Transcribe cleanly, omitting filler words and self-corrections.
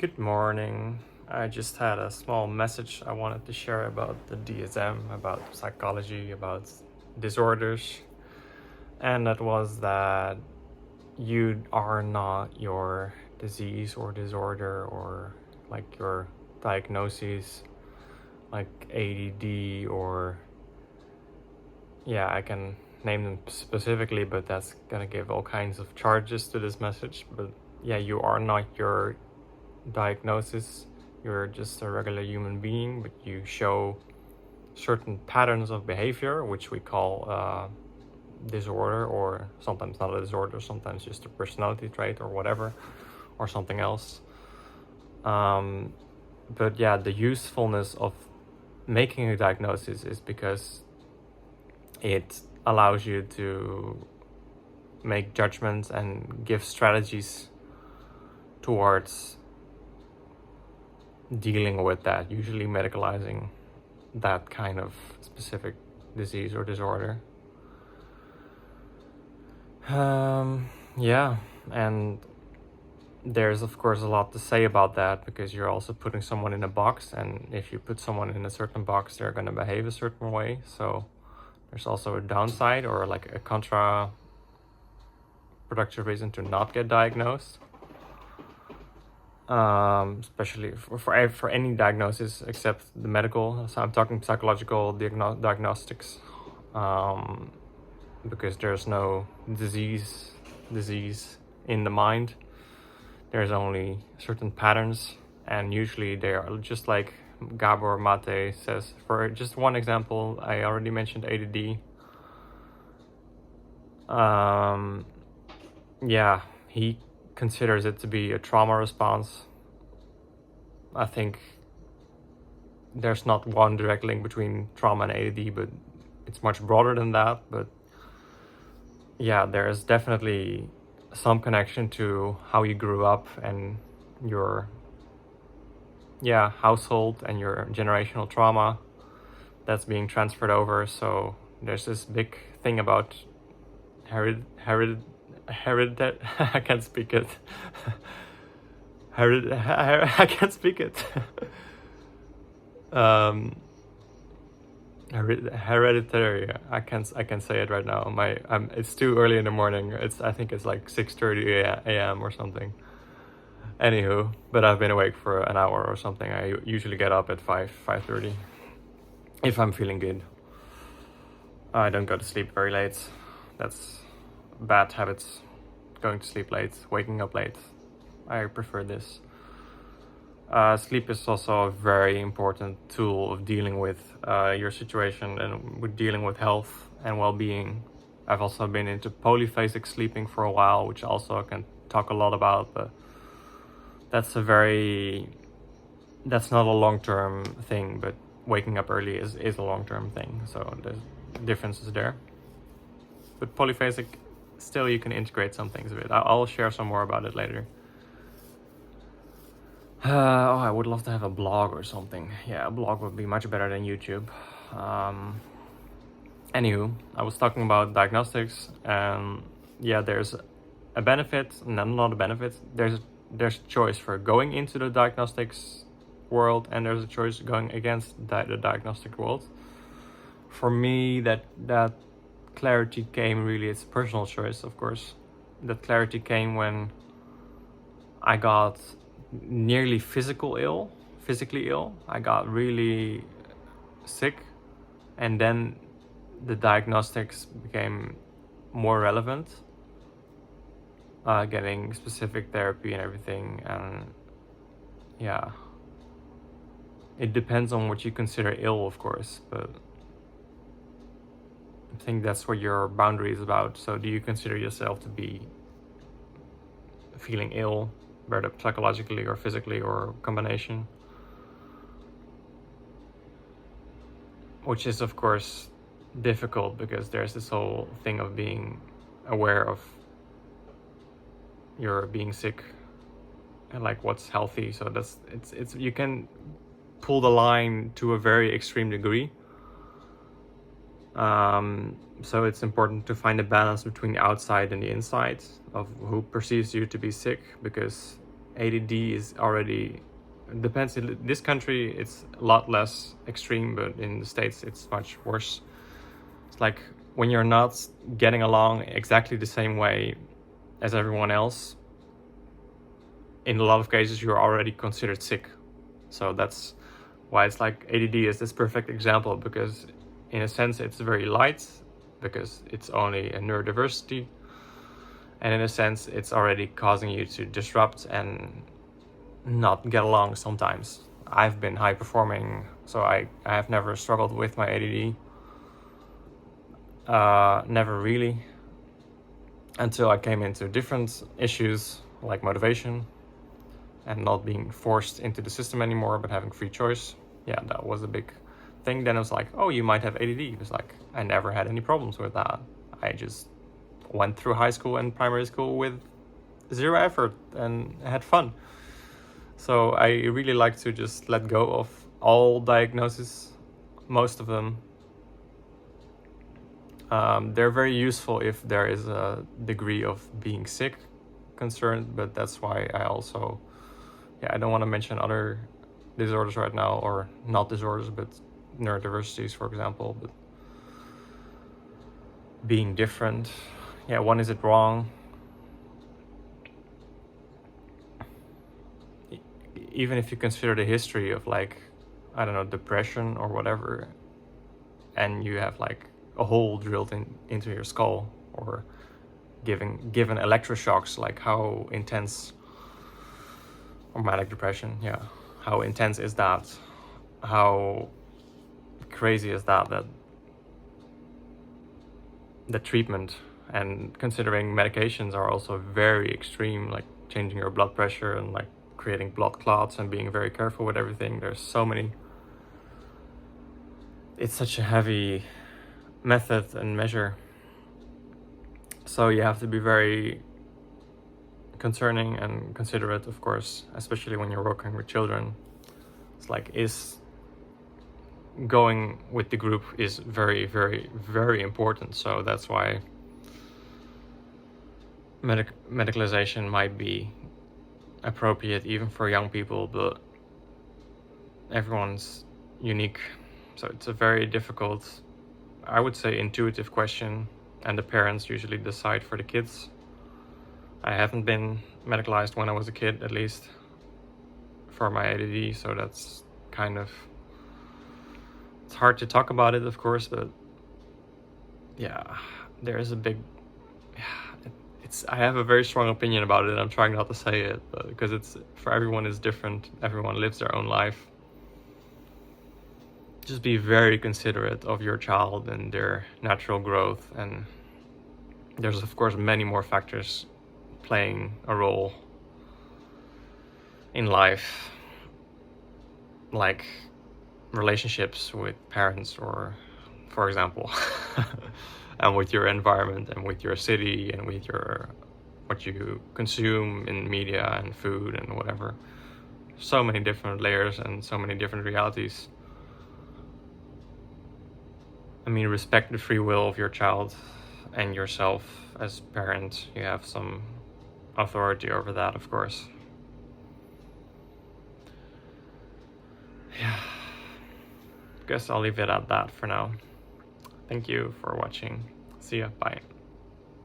Good morning. I just had a small message I wanted to share about the DSM, about psychology, about disorders. And that was that you are not your disease or disorder or like your diagnoses, like ADD or, yeah, I can name them specifically, but that's gonna give all kinds of charges to this message. But yeah, you are not your diagnosis. You're just a regular human being, but you show certain patterns of behavior, which we call disorder, or sometimes not a disorder, sometimes just a personality trait or whatever, or something else. But yeah, the usefulness of making a diagnosis is because it allows you to make judgments and give strategies towards dealing with that, usually medicalizing that kind of specific disease or disorder. Yeah, and there's of course a lot to say about that because you're also putting someone in a box, and if you put someone in a certain box, they're going to behave a certain way. So there's also a downside or like a counterproductive reason to not get diagnosed. Especially for any diagnosis except the medical. So I'm talking psychological diagnostics, because there's no disease in the mind. There's only certain patterns, and usually they are just like Gabor Mate says. For just one example, I already mentioned ADD. Yeah, he considers it to be a trauma response. I think there's not one direct link between trauma and ADD, but it's much broader than that. But yeah, there's definitely some connection to how you grew up and your household and your generational trauma that's being transferred over. So there's this big thing about hereditary. I can't speak it. I can't speak it. Hereditary. I can say it right now. It's too early in the morning. I think it's like 6:30 a.m. or something. Anywho, but I've been awake for an hour or something. I usually get up at 5:30 if I'm feeling good. I don't go to sleep very late. That's bad habits. Going to sleep late, waking up late. I prefer this. Sleep is also a very important tool of dealing with your situation and with dealing with health and well-being. I've also been into polyphasic sleeping for a while, which also I can talk a lot about, but that's not a long-term thing, but waking up early is a long-term thing, so there's differences there. But polyphasic, still you can integrate some things with it. I'll share some more about it later. I would love to have a blog or something. Yeah, a blog would be much better than YouTube. Anywho, I was talking about diagnostics, and yeah, there's a benefit, and not a benefit. There's a choice for going into the diagnostics world, and there's a choice going against the diagnostic world. For me, that clarity came really, it's a personal choice, of course. That clarity came when I got nearly physically ill. I got really sick, and then the diagnostics became more relevant, getting specific therapy and everything. And yeah, it depends on what you consider ill, of course, but I think that's what your boundary is about. So do you consider yourself to be feeling ill, whether psychologically or physically or a combination? Which is of course difficult because there's this whole thing of being aware of your being sick and like what's healthy. So it's you can pull the line to a very extreme degree. So it's important to find a balance between the outside and the inside of who perceives you to be sick, because ADD is already, depends. In this country, it's a lot less extreme, but in the States, it's much worse. It's like when you're not getting along exactly the same way as everyone else, in a lot of cases, you're already considered sick. So that's why it's like ADD is this perfect example, because in a sense, it's very light because it's only a neurodiversity. And in a sense, it's already causing you to disrupt and not get along sometimes. I've been high performing, so I have never struggled with my ADD. Never really. Until I came into different issues like motivation and not being forced into the system anymore, but having free choice. Yeah, that was a big thing. Then it was like, oh, you might have ADD. It was like, I never had any problems with that. I just went through high school and primary school with zero effort and had fun. So I really like to just let go of all diagnoses, most of them. They're very useful if there is a degree of being sick concerned, but that's why I also, I don't want to mention other disorders right now, or not disorders, but neurodiversities, for example. But being different, when is it wrong? Even if you consider the history of, like, I don't know, depression or whatever, and you have like a hole drilled into your skull, or given electroshocks, like how intense, or manic depression, how intense is that? How crazy is that the treatment, and considering medications are also very extreme, like changing your blood pressure and like creating blood clots and being very careful with everything. There's so many, it's such a heavy method and measure, so you have to be very concerning and considerate, of course, especially when you're working with children. It's like, is going with the group is very, very, very important. So that's why medicalization might be appropriate even for young people, but everyone's unique. So it's a very difficult, I would say, intuitive question, and the parents usually decide for the kids. I haven't been medicalized when I was a kid, at least for my ADD, so that's kind of, it's hard to talk about it, of course, but there is a big, I have a very strong opinion about it, and I'm trying not to say it, but because it's, for everyone is different, everyone lives their own life. Just be very considerate of your child and their natural growth, and there's of course many more factors playing a role in life, like relationships with parents, or, for example, and with your environment, and with your city, and with your, what you consume in media and food and whatever. So many different layers and so many different realities. I mean, respect the free will of your child and yourself as parent. You have some authority over that, of course. Yeah. Guess I'll leave it at that for now. Thank you for watching. See ya. Bye.